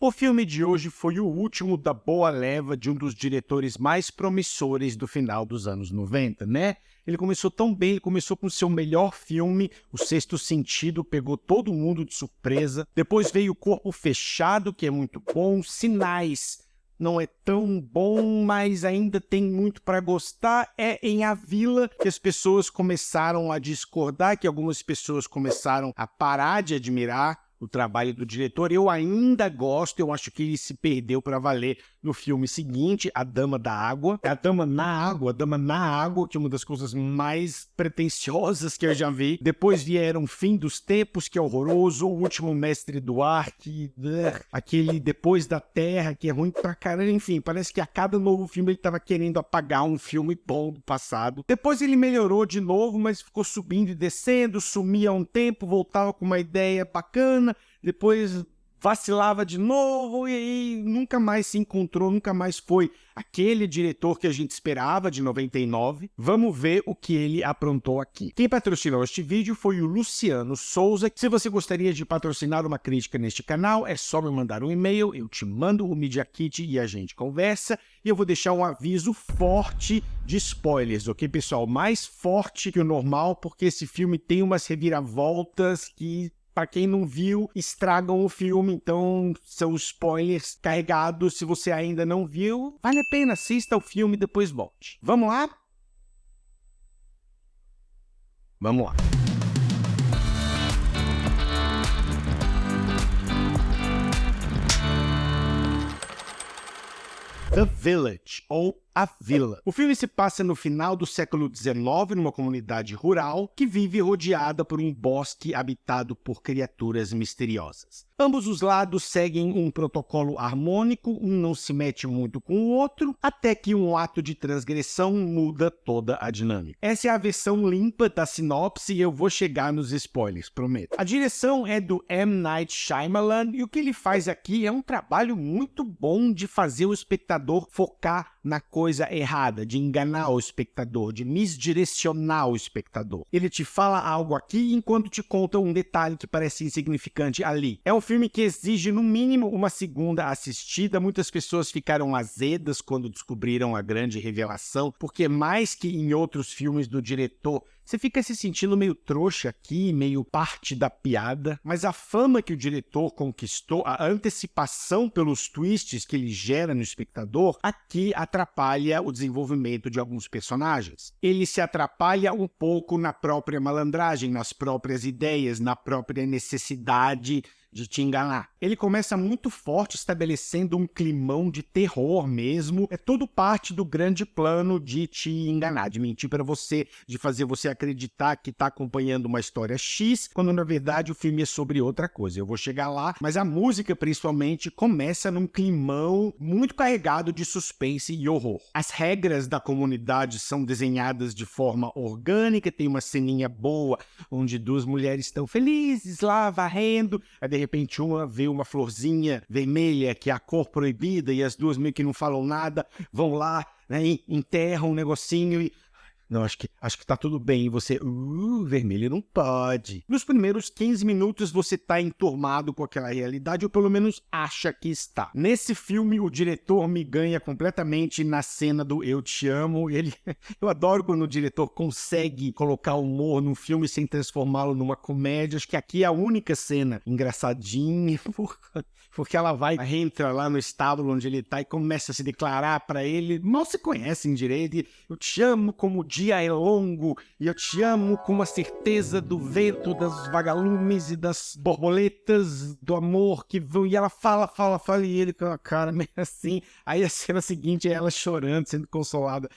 O filme de hoje foi o último da boa leva de um dos diretores mais promissores do final dos anos 90, né? Ele começou tão bem, ele começou com seu melhor filme, O Sexto Sentido, pegou todo mundo de surpresa. Depois veio O Corpo Fechado, que é muito bom, Sinais, não é tão bom, mas ainda tem muito para gostar. É em A Vila que as pessoas começaram a discordar, que algumas pessoas começaram a parar de admirar o trabalho do diretor. Eu ainda gosto, eu acho que ele se perdeu para valer no filme seguinte, A Dama da Água. É A Dama na Água, A Dama na Água, que é uma das coisas mais pretensiosas que eu já vi. Depois vieram Fim dos Tempos, que é horroroso, O Último Mestre do Ar, que... aquele Depois da Terra, que é ruim pra caramba. Enfim, parece que a cada novo filme ele tava querendo apagar um filme bom do passado. Depois ele melhorou de novo, mas ficou subindo e descendo, sumia um tempo, voltava com uma ideia bacana, depois vacilava de novo e aí nunca mais se encontrou, nunca mais foi aquele diretor que a gente esperava de 99. Vamos ver o que ele aprontou aqui. Quem patrocinou este vídeo foi o Luciano Souza. Se você gostaria de patrocinar uma crítica neste canal, é só me mandar um e-mail, eu te mando o Media Kit e a gente conversa. E eu vou deixar um aviso forte de spoilers, ok, pessoal? Mais forte que o normal, porque esse filme tem umas reviravoltas que, para quem não viu, estragam o filme, então são spoilers carregados. Se você ainda não viu, vale a pena, assista o filme e depois volte. Vamos lá? Vamos lá. The Village, ou A Vila. O filme se passa no final do século XIX, numa comunidade rural que vive rodeada por um bosque habitado por criaturas misteriosas. Ambos os lados seguem um protocolo harmônico, um não se mete muito com o outro, até que um ato de transgressão muda toda a dinâmica. Essa é a versão limpa da sinopse e eu vou chegar nos spoilers, prometo. A direção é do M. Night Shyamalan e o que ele faz aqui é um trabalho muito bom de fazer o espectador focar na coisa errada, de enganar o espectador, de misdirecionar o espectador. Ele te fala algo aqui enquanto te conta um detalhe que parece insignificante ali. É um filme que exige no mínimo uma segunda assistida. Muitas pessoas ficaram azedas quando descobriram a grande revelação, porque mais que em outros filmes do diretor, você fica se sentindo meio trouxa aqui, meio parte da piada, mas a fama que o diretor conquistou, a antecipação pelos twists que ele gera no espectador, aqui atrapalha o desenvolvimento de alguns personagens. Ele se atrapalha um pouco na própria malandragem, nas próprias ideias, na própria necessidade de te enganar. Ele começa muito forte, estabelecendo um climão de terror mesmo. É tudo parte do grande plano de te enganar, de mentir para você, de fazer você acreditar que está acompanhando uma história X, quando na verdade o filme é sobre outra coisa. Eu vou chegar lá, mas a música principalmente começa num climão muito carregado de suspense e horror. As regras da comunidade são desenhadas de forma orgânica, tem uma ceninha boa, onde duas mulheres estão felizes lá, varrendo, aí de repente uma vê uma florzinha vermelha, que é a cor proibida, e as duas meio que não falam nada, vão lá, né, e enterram um negocinho e... não, acho que tá tudo bem. E você, vermelho não pode. Nos primeiros 15 minutos você tá enturmado com aquela realidade, ou pelo menos acha que está. Nesse filme, o diretor me ganha completamente na cena do Eu Te Amo. Eu adoro quando o diretor consegue colocar humor num filme sem transformá-lo numa comédia. Acho que aqui é a única cena engraçadinha, porque ela entra lá no estábulo onde ele tá e começa a se declarar pra ele. Mal se conhecem direito. Eu te amo como o dia é longo, e eu te amo com a certeza do vento, dos vagalumes e das borboletas do amor que vão. E ela fala, e ele com a cara meio assim. Aí a cena seguinte é ela chorando, sendo consolada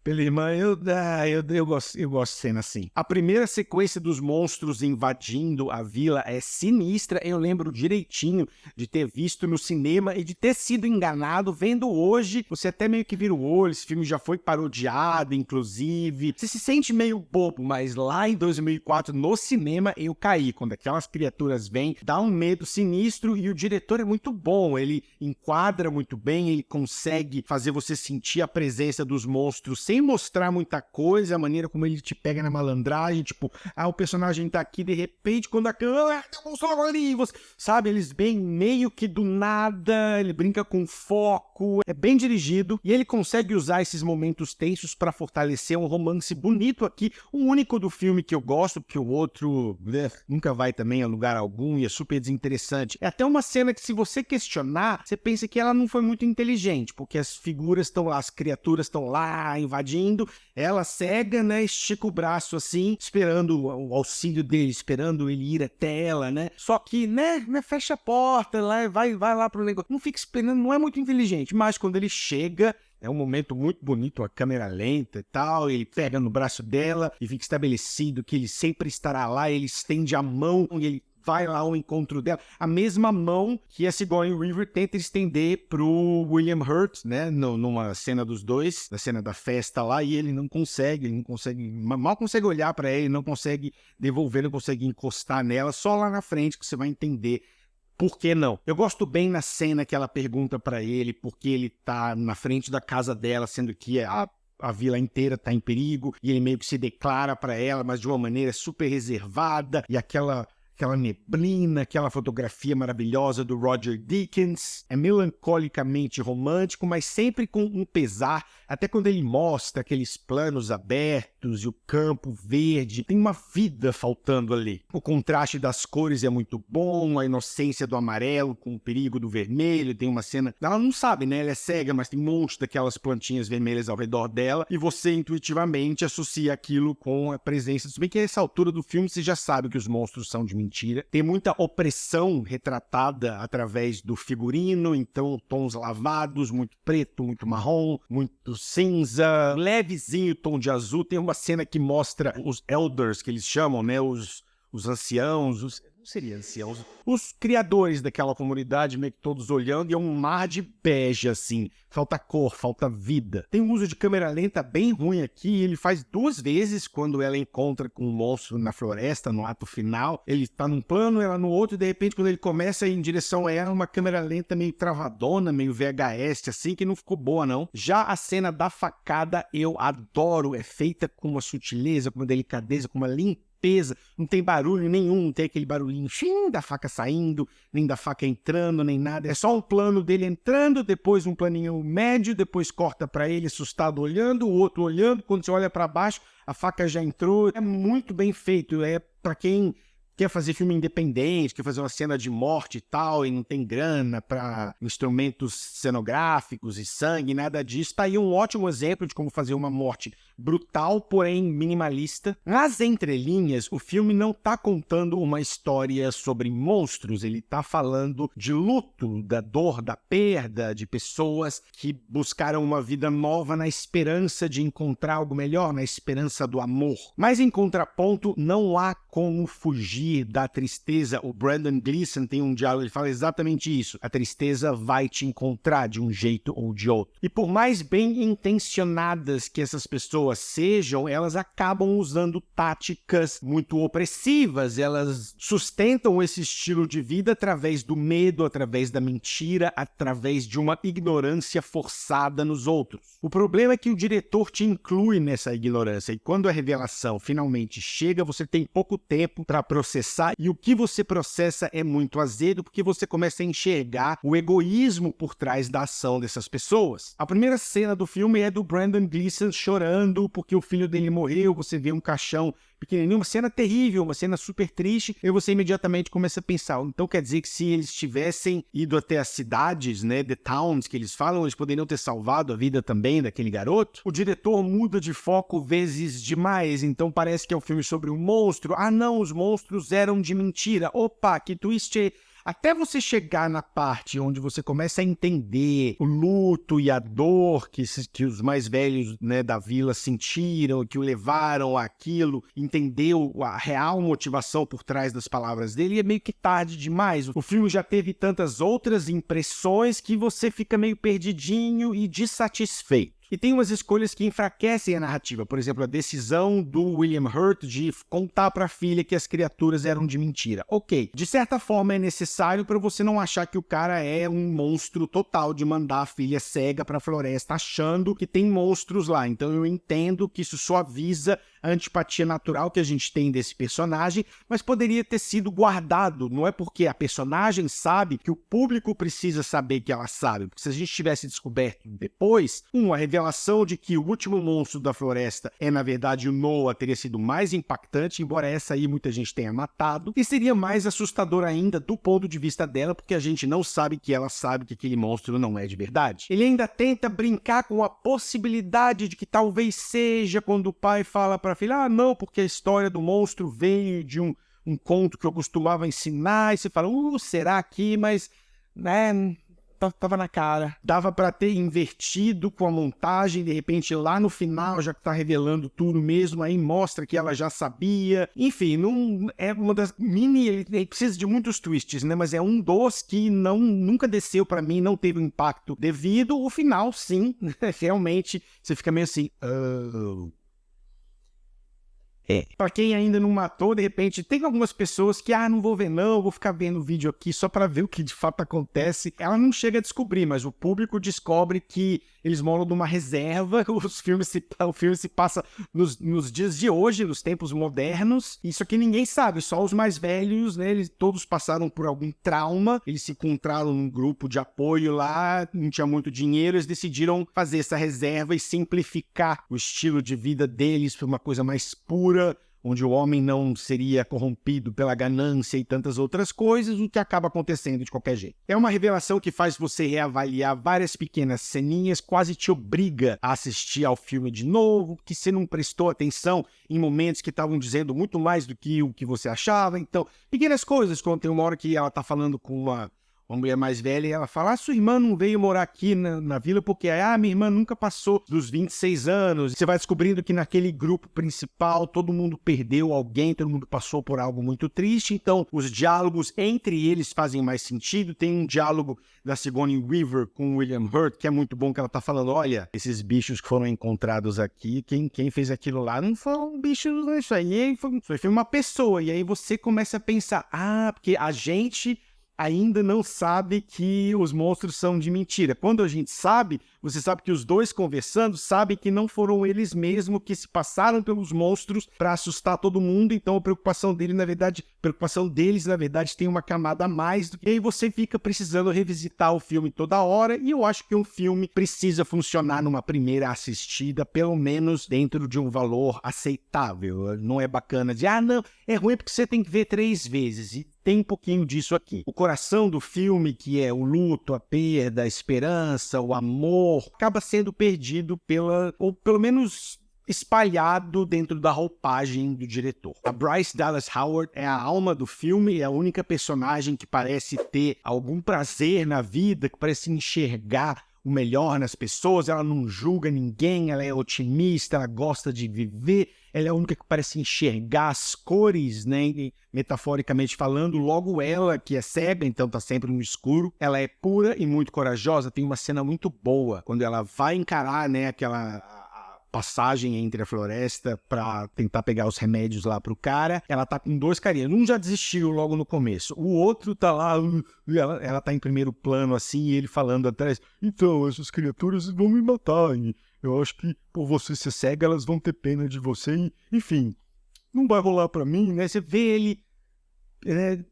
pela irmã. Eu gosto de cena assim. A primeira sequência dos monstros invadindo a vila é sinistra. Eu lembro direitinho de ter visto no cinema e de ter sido enganado vendo hoje. Você até meio que vira o olho, esse filme já foi parodiado, inclusive. Você se sente meio bobo, mas lá em 2004, no cinema, eu caí. Quando aquelas criaturas vêm, dá um medo sinistro e o diretor é muito bom. Ele enquadra muito bem, ele consegue fazer você sentir a presença dos monstros sem sem mostrar muita coisa, a maneira como ele te pega na malandragem, tipo, o personagem tá aqui, de repente, quando a câmera, tem um monstro ali, você... sabe, eles bem meio que do nada, ele brinca com foco, é bem dirigido, e ele consegue usar esses momentos tensos pra fortalecer um romance bonito aqui, o único do filme que eu gosto, porque o outro nunca vai também a lugar algum e é super desinteressante. É até uma cena que, se você questionar, você pensa que ela não foi muito inteligente, porque as figuras estão lá, as criaturas estão lá invadindo, ela cega, né, estica o braço assim, esperando o auxílio dele, esperando ele ir até ela, né? Só que, né, fecha a porta, lá, vai lá pro negócio. Não fica esperando, não é muito inteligente, mas quando ele chega, é um momento muito bonito, a câmera lenta e tal, ele pega no braço dela e fica estabelecido que ele sempre estará lá, ele estende a mão e ele vai lá ao encontro dela. A mesma mão que a Sigourney Weaver tenta estender pro William Hurt, né, numa cena dos dois, na cena da festa lá, e ele não consegue, mal consegue olhar pra ele, não consegue devolver, não consegue encostar nela, só lá na frente que você vai entender por que não? Eu gosto bem na cena que ela pergunta pra ele por que ele tá na frente da casa dela, sendo que a vila inteira tá em perigo, e ele meio que se declara pra ela, mas de uma maneira super reservada, e aquela neblina, aquela fotografia maravilhosa do Roger Deakins. É melancolicamente romântico, mas sempre com um pesar, até quando ele mostra aqueles planos abertos e o campo verde. Tem uma vida faltando ali. O contraste das cores é muito bom, a inocência do amarelo com o perigo do vermelho. Tem uma cena... Ela não sabe, né? Ela é cega, mas tem um monte daquelas plantinhas vermelhas ao redor dela, e você intuitivamente associa aquilo com a presença... Se bem que a essa altura do filme você já sabe que os monstros são de mentira. Tem muita opressão retratada através do figurino, então tons lavados, muito preto, muito marrom, muito cinza, levezinho tom de azul. Tem uma cena que mostra os elders, que eles chamam, né, os anciãos, não seria anciãos, os criadores daquela comunidade, meio que todos olhando, e é um mar de bege, assim. Falta cor, falta vida. Tem um uso de câmera lenta bem ruim aqui, ele faz 2 vezes quando ela encontra com um monstro na floresta, no ato final. Ele tá num plano, ela no outro, e de repente, quando ele começa a ir em direção a ela, uma câmera lenta meio travadona, meio VHS, assim, que não ficou boa, não. Já a cena da facada, eu adoro, é feita com uma sutileza, com uma delicadeza, com uma limpeza. Não tem barulho nenhum, não tem aquele barulhinho da faca saindo, nem da faca entrando, nem nada. É só um plano dele entrando, depois um planinho médio, depois corta pra ele assustado olhando, o outro olhando. Quando você olha pra baixo, a faca já entrou. É muito bem feito, é pra quem quer fazer filme independente, quer fazer uma cena de morte e tal, e não tem grana para instrumentos cenográficos e sangue, nada disso. Tá aí um ótimo exemplo de como fazer uma morte brutal, porém minimalista. Nas entrelinhas, o filme não tá contando uma história sobre monstros, ele tá falando de luto, da dor, da perda, de pessoas que buscaram uma vida nova na esperança de encontrar algo melhor, na esperança do amor. Mas em contraponto, não há como fugir da tristeza. O Brendan Gleeson tem um diálogo, ele fala exatamente isso. A tristeza vai te encontrar de um jeito ou de outro. E por mais bem intencionadas que essas pessoas sejam, elas acabam usando táticas muito opressivas. Elas sustentam esse estilo de vida através do medo, através da mentira, através de uma ignorância forçada nos outros. O problema é que o diretor te inclui nessa ignorância, e quando a revelação finalmente chega, você tem pouco tempo para processar, e o que você processa é muito azedo, porque você começa a enxergar o egoísmo por trás da ação dessas pessoas. A primeira cena do filme é do Brendan Gleeson chorando porque o filho dele morreu, você vê um caixão pequenininho, uma cena terrível, uma cena super triste, e você imediatamente começa a pensar, então quer dizer que se eles tivessem ido até as cidades, né, the towns que eles falam, eles poderiam ter salvado a vida também daquele garoto? O diretor muda de foco vezes demais, então parece que é um filme sobre um monstro. Ah não, os monstros eram de mentira. Opa, que twist! Até você chegar na parte onde você começa a entender o luto e a dor que os mais velhos, né, da vila sentiram, que o levaram àquilo, entendeu a real motivação por trás das palavras dele, é meio que tarde demais. O filme já teve tantas outras impressões que você fica meio perdidinho e dissatisfeito. E tem umas escolhas que enfraquecem a narrativa. Por exemplo, a decisão do William Hurt de contar para a filha que as criaturas eram de mentira. Ok, de certa forma é necessário para você não achar que o cara é um monstro total de mandar a filha cega para a floresta achando que tem monstros lá. Então eu entendo que isso suaviza a antipatia natural que a gente tem desse personagem, mas poderia ter sido guardado. Não é porque a personagem sabe que o público precisa saber que ela sabe. Porque se a gente tivesse descoberto depois, a revelação de que o último monstro da floresta é, na verdade, o Noah teria sido mais impactante, embora essa aí muita gente tenha matado, e seria mais assustador ainda do ponto de vista dela, porque a gente não sabe que ela sabe que aquele monstro não é de verdade. Ele ainda tenta brincar com a possibilidade de que talvez seja quando o pai fala para a filha, não, porque a história do monstro veio de um conto que eu costumava ensinar, e você fala, será que, mas, né, tava na cara. Dava para ter invertido com a montagem, de repente lá no final, já que tá revelando tudo mesmo, aí mostra que ela já sabia. Enfim, não é uma das ele precisa de muitos twists, né? Mas é um dos que nunca desceu para mim, não teve um impacto devido. O final, sim, realmente, você fica meio assim, Pra quem ainda não matou, de repente, tem algumas pessoas que, não vou ver não, vou ficar vendo o vídeo aqui só pra ver o que de fato acontece. Ela não chega a descobrir, mas o público descobre que eles moram numa reserva, o filme se passa nos dias de hoje, nos tempos modernos. Isso aqui ninguém sabe, só os mais velhos, né? Eles todos passaram por algum trauma, eles se encontraram num grupo de apoio lá, não tinha muito dinheiro, eles decidiram fazer essa reserva e simplificar o estilo de vida deles para uma coisa mais pura, onde o homem não seria corrompido pela ganância e tantas outras coisas, o que acaba acontecendo de qualquer jeito. É uma revelação que faz você reavaliar várias pequenas ceninhas, quase te obriga a assistir ao filme de novo, que você não prestou atenção em momentos que estavam dizendo muito mais do que o que você achava. Então, pequenas coisas, quando tem uma hora que ela tá falando com uma mulher mais velha, e ela fala, sua irmã não veio morar aqui na vila porque, minha irmã nunca passou dos 26 anos. Você vai descobrindo que naquele grupo principal, todo mundo perdeu alguém, todo mundo passou por algo muito triste, então os diálogos entre eles fazem mais sentido. Tem um diálogo da Sigourney Weaver com o William Hurt, que é muito bom, que ela tá falando, olha, esses bichos que foram encontrados aqui, quem fez aquilo lá não foram bichos, isso aí foi uma pessoa. E aí você começa a pensar, porque a gente ainda não sabe que os monstros são de mentira. Quando a gente sabe, você sabe que os dois conversando sabem que não foram eles mesmos que se passaram pelos monstros para assustar todo mundo. Então a preocupação deles, na verdade, tem uma camada a mais. E aí você fica precisando revisitar o filme toda hora. E eu acho que um filme precisa funcionar numa primeira assistida, pelo menos dentro de um valor aceitável. Não é bacana de, não, é ruim porque você tem que ver 3 vezes. E tem um pouquinho disso aqui. O coração do filme, que é o luto, a perda, a esperança, o amor, acaba sendo perdido ou pelo menos espalhado dentro da roupagem do diretor. A Bryce Dallas Howard é a alma do filme, é a única personagem que parece ter algum prazer na vida, que parece enxergar o melhor nas pessoas. Ela não julga ninguém, ela é otimista, ela gosta de viver, ela é a única que parece enxergar as cores, né, metaforicamente falando. Logo ela, que é cega, então tá sempre no escuro, ela é pura e muito corajosa. Tem uma cena muito boa, quando ela vai encarar, né, aquela passagem entre a floresta pra tentar pegar os remédios lá pro cara. Ela tá com 2 carinhas. Um já desistiu logo no começo. O outro tá lá, ela tá em primeiro plano assim, e ele falando atrás, então, essas criaturas vão me matar, e eu acho que por você ser cega, elas vão ter pena de você, e, enfim, não vai rolar pra mim, né? Você vê ele, né,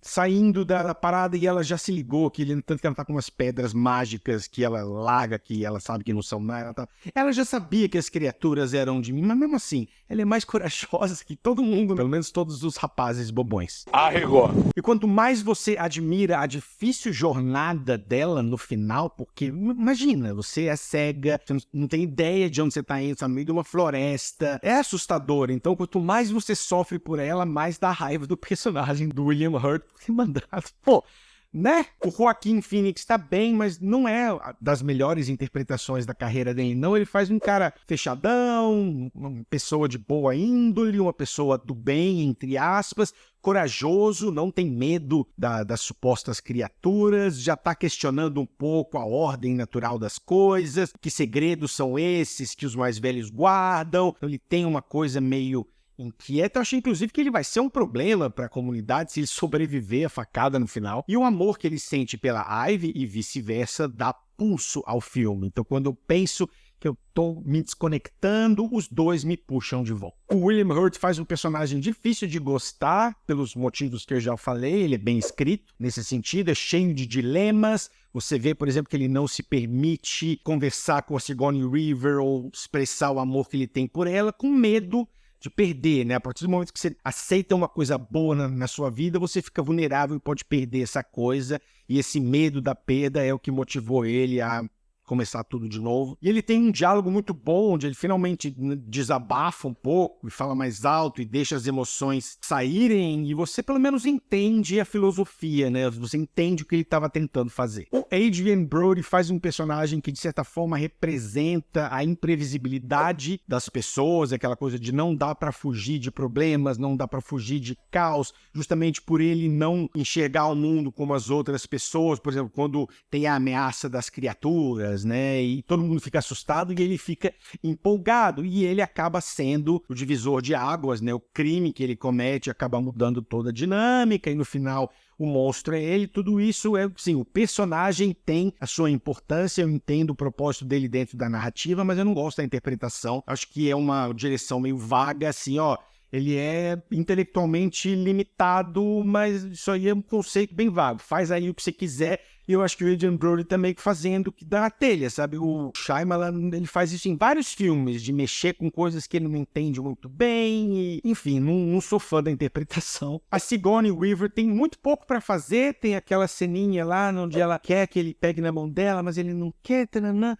saindo da parada, e ela já se ligou que tanto que ela tá com umas pedras mágicas que ela larga, que ela sabe que não são nada. Ela já sabia que as criaturas eram de mim, mas mesmo assim, ela é mais corajosa que todo mundo, pelo menos todos os rapazes bobões. Arregou! E quanto mais você admira a difícil jornada dela no final, porque imagina, você é cega, você não tem ideia de onde você tá indo, tá no meio de uma floresta, é assustador. Então quanto mais você sofre por ela, mais dá raiva do personagem do William Hurt, mandado. Pô, né? O Joaquin Phoenix tá bem, mas não é das melhores interpretações da carreira dele, não. Ele faz um cara fechadão, uma pessoa de boa índole, uma pessoa do bem, entre aspas, corajoso, não tem medo das supostas criaturas, já tá questionando um pouco a ordem natural das coisas, que segredos são esses que os mais velhos guardam. Então ele tem uma coisa meio inquieta. Eu achei, inclusive, que ele vai ser um problema para a comunidade se ele sobreviver à facada no final. E o amor que ele sente pela Ivy e vice-versa dá pulso ao filme. Então, quando eu penso que eu tô me desconectando, os dois me puxam de volta. O William Hurt faz um personagem difícil de gostar, pelos motivos que eu já falei. Ele é bem escrito nesse sentido, é cheio de dilemas. Você vê, por exemplo, que ele não se permite conversar com a Sigourney Weaver ou expressar o amor que ele tem por ela, com medo de perder, né? A partir do momento que você aceita uma coisa boa na sua vida, você fica vulnerável e pode perder essa coisa, e esse medo da perda é o que motivou ele a começar tudo de novo. E ele tem um diálogo muito bom, onde ele finalmente desabafa um pouco e fala mais alto e deixa as emoções saírem, e você pelo menos entende a filosofia, né? Você entende o que ele estava tentando fazer. O Adrien Brody faz um personagem que, de certa forma, representa a imprevisibilidade das pessoas, aquela coisa de não dá para fugir de problemas, não dá para fugir de caos, justamente por ele não enxergar o mundo como as outras pessoas. Por exemplo, quando tem a ameaça das criaturas, né? E todo mundo fica assustado e ele fica empolgado. E ele acaba sendo o divisor de águas, né? O crime que ele comete acaba mudando toda a dinâmica e no final o monstro é ele. Tudo isso é, sim, o personagem tem a sua importância. Eu entendo o propósito dele dentro da narrativa, mas eu não gosto da interpretação. Acho que é uma direção meio vaga, assim, ó. Ele é intelectualmente limitado, mas isso aí é um conceito bem vago. Faz aí o que você quiser. E eu acho que o Adrien Brody tá meio que fazendo o que dá na telha, sabe? O Shyamalan, ele faz isso em vários filmes, de mexer com coisas que ele não entende muito bem. E, enfim, não sou fã da interpretação. A Sigourney Weaver tem muito pouco pra fazer. Tem aquela ceninha lá onde ela quer que ele pegue na mão dela, mas ele não quer, tananã.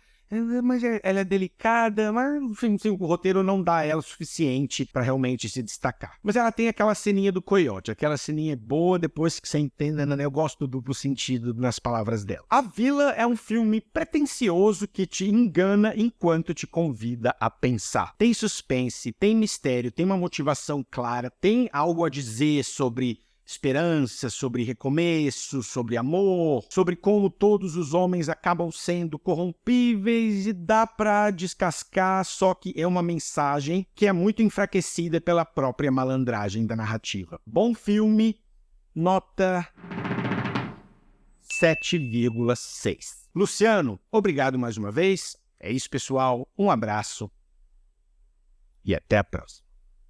Mas ela é delicada, mas enfim, o roteiro não dá a ela o suficiente para realmente se destacar. Mas ela tem aquela ceninha do coiote, aquela ceninha boa, depois que você entenda, né? Eu gosto do duplo sentido nas palavras dela. A Vila é um filme pretensioso que te engana enquanto te convida a pensar. Tem suspense, tem mistério, tem uma motivação clara, tem algo a dizer sobre esperança, sobre recomeço, sobre amor, sobre como todos os homens acabam sendo corrompíveis, e dá pra descascar, só que é uma mensagem que é muito enfraquecida pela própria malandragem da narrativa. Bom filme, nota 7,6. Luciano, obrigado mais uma vez. É isso, pessoal. Um abraço e até a próxima.